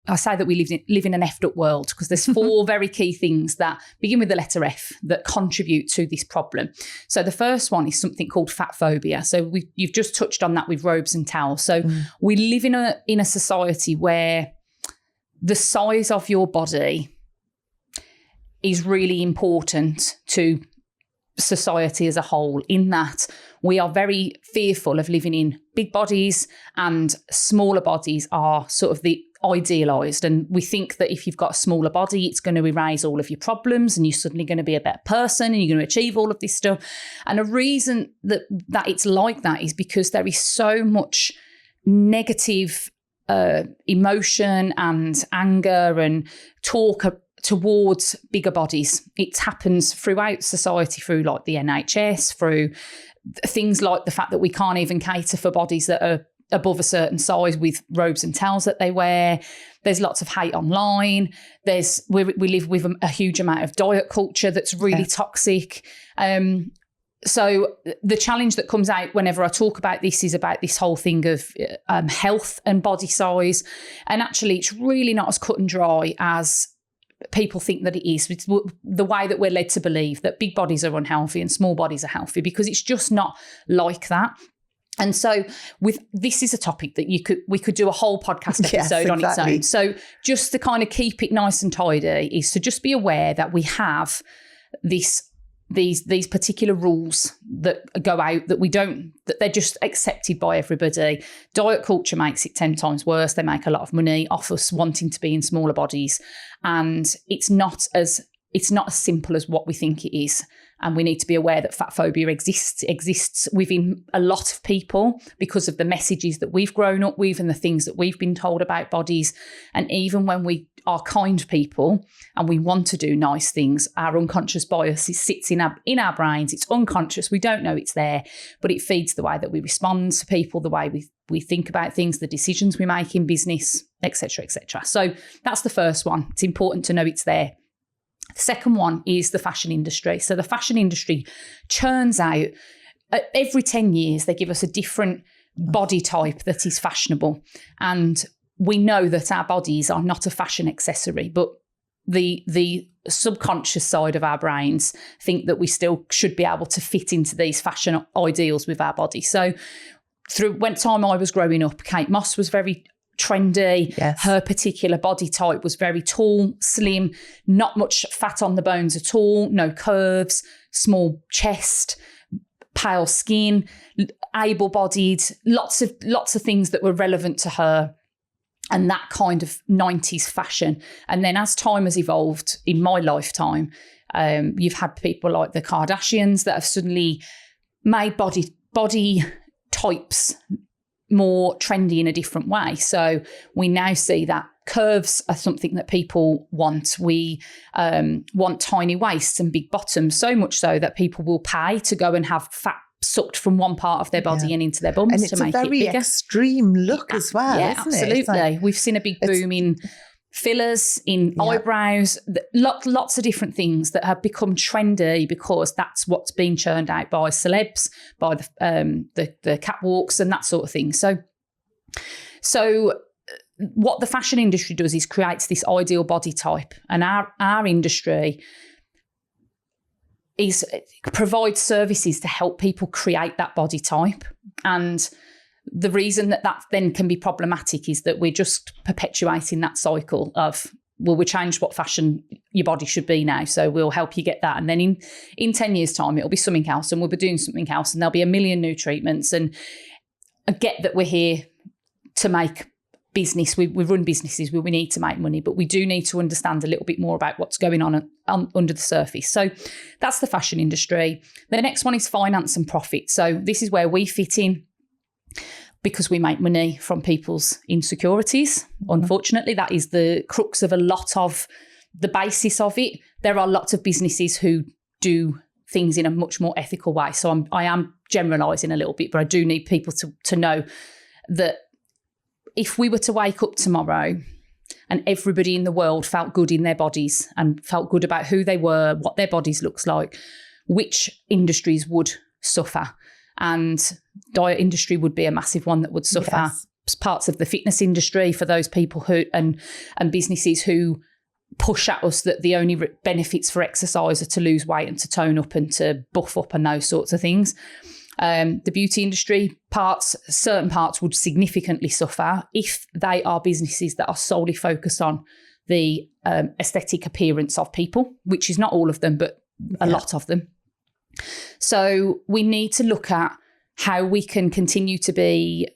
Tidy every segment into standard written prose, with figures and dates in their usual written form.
I say that we live in an effed up world because there's 4 very key things that begin with the letter F that contribute to this problem. So the first one is something called fat phobia. So you've just touched on that with robes and towels. So we live in a society where the size of your body is really important to society as a whole, in that we are very fearful of living in big bodies, and smaller bodies are sort of the idealised. And we think that if you've got a smaller body, it's going to erase all of your problems and you're suddenly going to be a better person and you're going to achieve all of this stuff. And a reason that it's like that is because there is so much negative emotion and anger and talk towards bigger bodies. It happens throughout society, through like the NHS, through things like the fact that we can't even cater for bodies that are above a certain size with robes and towels that they wear. There's lots of hate online. We live with a huge amount of diet culture that's really toxic. So the challenge that comes out whenever I talk about this is about this whole thing of health and body size. And actually, it's really not as cut and dry as people think that it is. It's the way that we're led to believe that big bodies are unhealthy and small bodies are healthy, because it's just not like that. And so this is a topic that we could do a whole podcast episode on its own. So just to kind of keep it nice and tidy is to just be aware that we have these particular rules that go out, that they're just accepted by everybody. Diet culture makes it 10 times worse. They make a lot of money off us wanting to be in smaller bodies. And it's not as simple as what we think it is. And we need to be aware that fat phobia exists within a lot of people because of the messages that we've grown up with and the things that we've been told about bodies. And even when we are kind people and we want to do nice things, our unconscious bias sits in our brains. It's unconscious. We don't know it's there, but it feeds the way that we respond to people, the way we think about things, the decisions we make in business, etc., etc. So that's the first one. It's important to know it's there. The second one is the fashion industry. So the fashion industry churns out, every 10 years, they give us a different body type that is fashionable. And we know that our bodies are not a fashion accessory, but the subconscious side of our brains think that we still should be able to fit into these fashion ideals with our body. So when time I was growing up, Kate Moss was very trendy. Yes. Her particular body type was very tall, slim, not much fat on the bones at all, no curves, small chest, pale skin, able-bodied, lots of things that were relevant to her and that kind of 90s fashion. And then as time has evolved in my lifetime, you've had people like the Kardashians that have suddenly made body types more trendy in a different way. So we now see that curves are something that people want. We want tiny waists and big bottoms, so much so that people will pay to go and have fat sucked from one part of their body and into their bums to make it bigger. And it's a very extreme look as well, isn't absolutely. It? Like, we've seen a big boom in fillers, in eyebrows, lots of different things that have become trendy because that's what's being churned out by celebs, by the catwalks and that sort of thing. So what the fashion industry does is creates this ideal body type, and our industry provides services to help people create that body type. And the reason that then can be problematic is that we're just perpetuating that cycle of, well, we changed what fashion your body should be now, so we'll help you get that. And then in 10 years' time, it'll be something else and we'll be doing something else and there'll be a million new treatments. And I get that we're here to make business. We run businesses where we need to make money, but we do need to understand a little bit more about what's going on under the surface. So that's the fashion industry. The next one is finance and profit. So this is where we fit in, because we make money from people's insecurities. Unfortunately, that is the crux of a lot of the basis of it. There are lots of businesses who do things in a much more ethical way. So I am generalising a little bit, but I do need people to know that if we were to wake up tomorrow and everybody in the world felt good in their bodies and felt good about who they were, what their bodies looks like, which industries would suffer? And diet industry would be a massive one that would suffer. Yes. parts of the fitness industry, for those people who and businesses who push at us that the only benefits for exercise are to lose weight and to tone up and to buff up and those sorts of things. The beauty industry certain parts would significantly suffer if they are businesses that are solely focused on the aesthetic appearance of people, which is not all of them, but a lot of them. So we need to look at how we can continue to be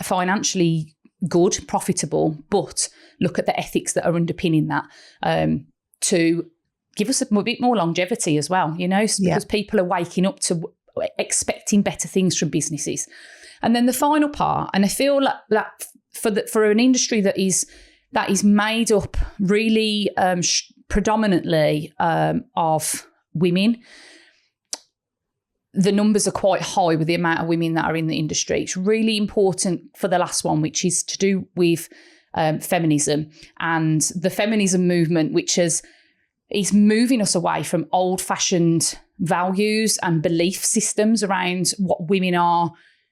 financially good, profitable, but look at the ethics that are underpinning that to give us a bit more longevity as well, because people are waking up to expecting better things from businesses. And then the final part, and I feel that for an industry that is made up really predominantly of women, the numbers are quite high with the amount of women that are in the industry. It's really important for the last one, which is to do with feminism and the feminism movement, which is moving us away from old-fashioned values and belief systems around what women are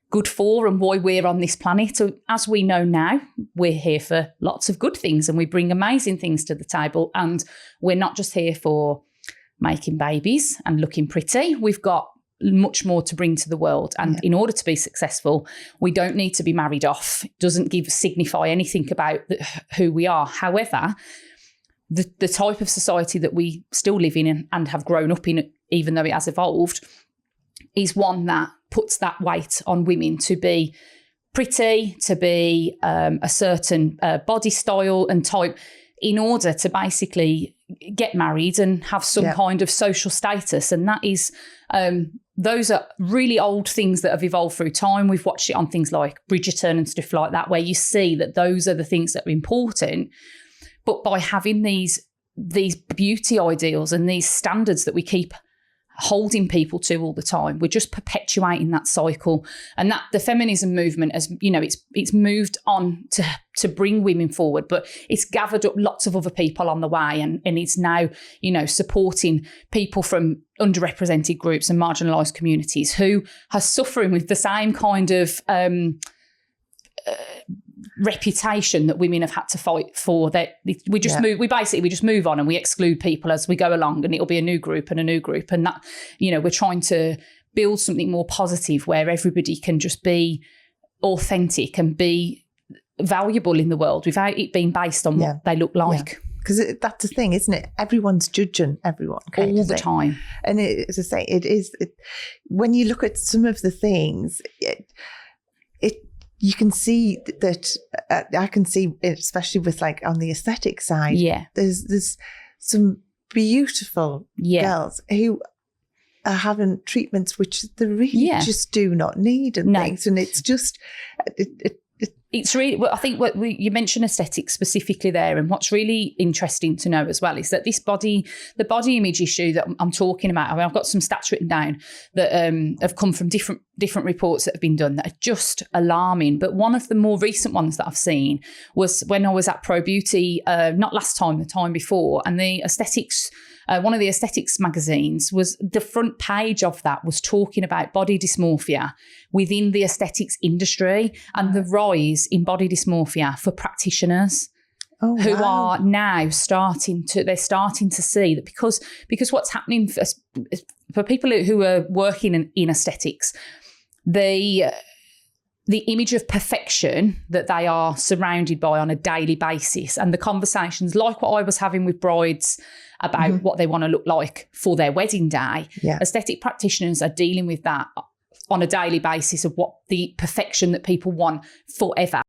good for and why we're on this planet. So as we know now, we're here for lots of good things and we bring amazing things to the table, and we're not just here for making babies and looking pretty. We've got much more to bring to the world, and in order to be successful, we don't need to be married off. It doesn't signify anything about who we are. However, the type of society that we still live in and have grown up in, even though it has evolved, is one that puts that weight on women to be pretty, to be a certain body style and type, in order to basically get married and have some kind of social status. And that is, those are really old things that have evolved through time. We've watched it on things like Bridgerton and stuff like that, where you see that those are the things that are important. But by having these beauty ideals and these standards that we keep holding people to all the time, we're just perpetuating that cycle. And that the feminism movement, as it's moved on to bring women forward, but it's gathered up lots of other people on the way, and it's now supporting people from underrepresented groups and marginalized communities who are suffering with the same kind of reputation that women have had to fight for. That we just move on and we exclude people as we go along, and it'll be a new group, and that we're trying to build something more positive where everybody can just be authentic and be valuable in the world without it being based on what they look like. Because that's the thing, isn't it? Everyone's judging everyone all the time, and as I say, when you look at some of the things, you can see that I can see, especially with like on the aesthetic side, there's some beautiful girls who are having treatments which they really just do not need and things, and it's just it's really, well, I think you mentioned aesthetics specifically there, and what's really interesting to know as well is that the body image issue that I'm talking about, I've got some stats written down that have come from different reports that have been done that are just alarming. But one of the more recent ones that I've seen was when I was at Pro Beauty, not last time, the time before, and the aesthetics, one of the aesthetics magazines, was the front page of that was talking about body dysmorphia within the aesthetics industry and the rise in body dysmorphia for practitioners who are now starting to see that because what's happening for people who are working in aesthetics, the image of perfection that they are surrounded by on a daily basis, and the conversations like what I was having with brides about what they want to look like for their wedding day. Aesthetic practitioners are dealing with that on a daily basis of what the perfection that people want forever.